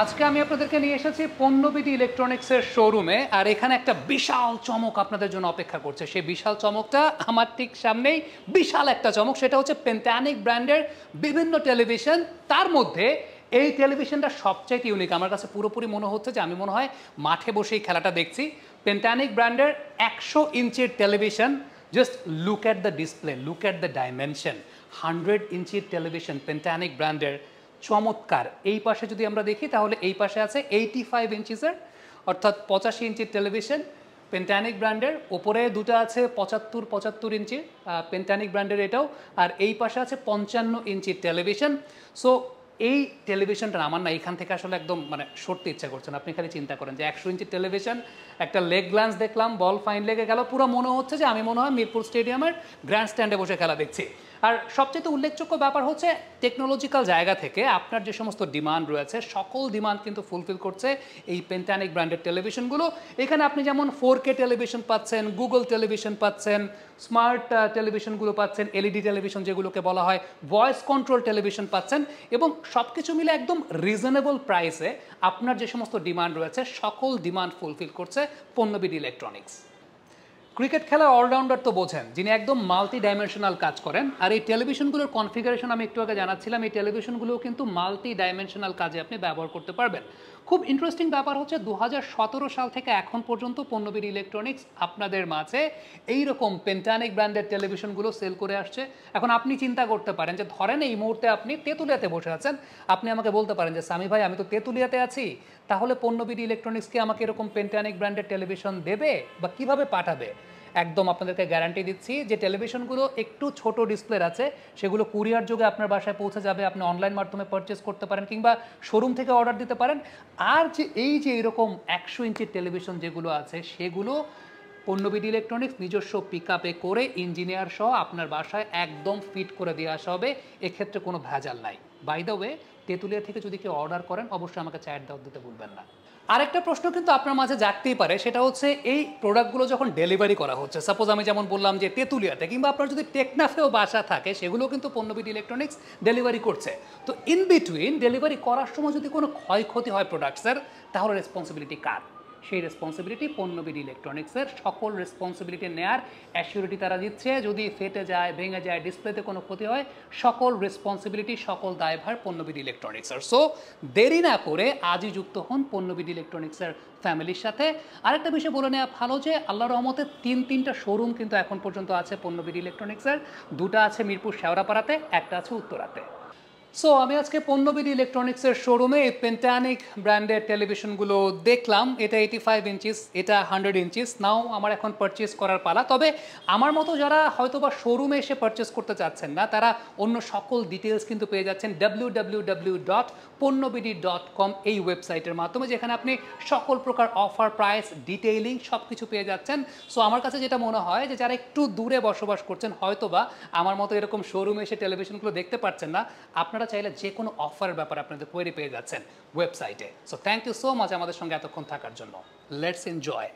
আজকে আমি আপনাদেরকে নিয়ে এসেছি পণ্যবিডি ইলেকট্রনিক্সের শোরুমে, আর এখানে একটা বিশাল চমক আপনাদের জন্য অপেক্ষা করছে। সেই বিশাল চমকটা আমার ঠিক সামনেই। বিশাল একটা চমক, সেটা হচ্ছে পেন্টানিক ব্র্যান্ডের বিভিন্ন টেলিভিশন। তার মধ্যে এই টেলিভিশনটা সবচাইতে ইউনিক। আমার কাছে পুরোপুরি মনে হচ্ছে যে আমি মনে হয় মাঠে বসেই খেলাটা দেখছি। পেন্টানিক ব্র্যান্ডের 100 ইঞ্চির television. Just look at the display, look at the dimension. 100 ইঞ্চির টেলিভিশন পেন্টানিক ব্র্যান্ডের, চমৎকার। এই পাশে যদি আমরা দেখি তাহলে এই পাশে আছে 85 ইঞ্চিসের, অর্থাৎ 85 ইঞ্চির টেলিভিশন পেন্টানিক ব্র্যান্ডের। ওপরে দুটো আছে 75 ইঞ্চির পেন্টানিক ব্র্যান্ডের এটাও, আর এই পাশে আছে 55 ইঞ্চির টেলিভিশন। সো এই টেলিভিশনটা আমার না এখান থেকে আসলে একদম মানে সরতে ইচ্ছা করছে না। আপনি খালি চিন্তা করেন যে 100 ইঞ্চির টেলিভিশন, একটা লেগ গ্ল্যান্স দেখলাম, বল ফাইন লেগে গেল, পুরো মনে হচ্ছে যে আমি মনে হয় মিরপুর স্টেডিয়ামের গ্র্যান্ড স্ট্যান্ডে বসে খেলা দেখছি। আর সবচেয়ে উল্লেখযোগ্য ব্যাপার হচ্ছে টেকনোলজিক্যাল জায়গা থেকে আপনার যে সমস্ত ডিমান্ড রয়েছে সকল ডিমান্ড কিন্তু ফুলফিল করছে এই পেন্টানিক ব্র্যান্ডের টেলিভিশনগুলো। এখানে আপনি যেমন 4K টেলিভিশন পাচ্ছেন, গুগল টেলিভিশন পাচ্ছেন, স্মার্ট টেলিভিশনগুলো পাচ্ছেন, এলইডি টেলিভিশন যেগুলোকে বলা হয়, ভয়েস কন্ট্রোল টেলিভিশন পাচ্ছেন, এবং সব কিছু মিলে একদম রিজনেবল প্রাইসে আপনার যে সমস্ত ডিমান্ড রয়েছে সকল ডিমান্ড ফুলফিল করছে পণ্যবিডি ইলেকট্রনিক্স। ক্রিকেট খেলার অলরাউন্ডার তো বোঝেন, যিনি একদম মাল্টি ডাইমেনশনাল কাজ করেন। আর এই টেলিভিশনগুলোর কনফিগারেশন আমি একটু আগে জানাচ্ছিলাম, এই টেলিভিশনগুলোও কিন্তু মাল্টি ডাইমেনশনাল কাজে আপনি ব্যবহার করতে পারবেন। খুব ইন্টারেস্টিং ব্যাপার হচ্ছে 2017 সাল থেকে এখন পর্যন্ত পণ্যবিডি ইলেকট্রনিক্স আপনাদের মাঝে এইরকম পেন্টানিক ব্র্যান্ডের টেলিভিশনগুলো সেল করে আসছে। এখন আপনি চিন্তা করতে পারেন যে ধরেন এই মুহূর্তে আপনি তেঁতুলিয়াতে বসে আছেন, আপনি আমাকে বলতে পারেন যে সামি ভাই আমি তো তেঁতুলিয়াতে আছি, তাহলে পণ্যবিডি ইলেকট্রনিক্স কি আমাকে এরকম পেন্টানিক ব্র্যান্ডের টেলিভিশন দেবে বা কিভাবে পাঠাবে? একদম আপনাদেরকে গ্যারান্টি দিচ্ছি যে টেলিভিশনগুলো একটু ছোট ডিসপ্লের আছে, সেগুলো কুরিয়ার যোগে আপনার বাসায় পৌঁছে যাবে। আপনি অনলাইন মাধ্যমে পারচেস করতে পারেন কিংবা শোরুম থেকে অর্ডার দিতে পারেন। আর যে এই যে এরকম 100 ইঞ্চির টেলিভিশন যেগুলো আছে সেগুলো পণ্যবিডি ইলেকট্রনিক্স নিজস্ব পিক আপে করে ইঞ্জিনিয়ার সহ আপনার বাসায় একদম ফিট করে দিয়ে আসা হবে। এক্ষেত্রে কোনো ভেজাল নাই। বাই দ্য ওয়ে, তেঁতুলিয়া থেকে যদি কেউ অর্ডার করেন অবশ্যই আমাকে চায়ের দাওয়াত দিতে ভুলবেন না। আরেকটা প্রশ্ন কিন্তু আপনার মাঝে জাগতেই পারে, সেটা হচ্ছে এই প্রোডাক্টগুলো যখন ডেলিভারি করা হচ্ছে, সাপোজ আমি যেমন বললাম যে তেঁতুলিয়াতে কিংবা আপনার যদি টেকনাফেও বাসা থাকে, সেগুলো কিন্তু পণ্যবিডি ইলেকট্রনিক্স ডেলিভারি করছে। তো ইন বিটুইন ডেলিভারি করার সময় যদি কোনো ক্ষয়ক্ষতি হয় প্রোডাক্টসের, তাহলে রেসপন্সিবিলিটি কার? সেই রেসপন্সিবিলিটি পণ্যবিডি ইলেকট্রনিক্সের। সকল রেসপন্সিবিলিটি নেয়ার অ্যাসিউরিটি তারা দিচ্ছে। যদি ফেটে যায়, ভেঙে যায়, ডিসপ্লেতে কোনো ক্ষতি হয়, সকল রেসপন্সিবিলিটি, সকল দায়ভার পণ্যবিডি ইলেকট্রনিক্সের। সো দেরি না করে আজই যুক্ত হন পণ্যবিডি ইলেকট্রনিক্সের ফ্যামিলির সাথে। আরেকটা বিষয় বলে নেওয়া ভালো যে আল্লাহর রহমতে তিনটা শোরুম কিন্তু এখন পর্যন্ত আছে পণ্যবিডি ইলেকট্রনিক্সের। দুটো আছে মিরপুর শেওড়াপাড়াতে, একটা আছে উত্তরাতে। সো আমি আজকে পণ্যবিডি ইলেকট্রনিক্সের শোরুমে এই পেন্টানিক ব্র্যান্ডের টেলিভিশনগুলো দেখলাম। এটা 85 ইঞ্চিস, এটা 100 ইঞ্চিস। নাও আমার এখন পারচেস করার পালা। তবে আমার মতো যারা হয়তো বা শোরুমে এসে পারচেস করতে চাচ্ছেন না, তারা অন্য সকল ডিটেলস কিন্তু পেয়ে যাচ্ছেন www.ponnobidi.com এই ওয়েবসাইটের মাধ্যমে, যেখানে আপনি সকল প্রকার অফার, প্রাইস, ডিটেইলিং সব কিছু পেয়ে যাচ্ছেন। সো আমার কাছে যেটা মনে হয় যে যারা একটু দূরে বসবাস করছেন, হয়তো বা আমার মতো এরকম শোরুমে এসে টেলিভিশনগুলো দেখতে পাচ্ছেন না, আপনারা চাইলে যে কোনো অফারের ব্যাপারে আপনাদের কোয়েরি পেয়ে যাচ্ছেন ওয়েবসাইটে। So thank you so much আমাদের সঙ্গে এতক্ষণ থাকার জন্য। Let's enjoy.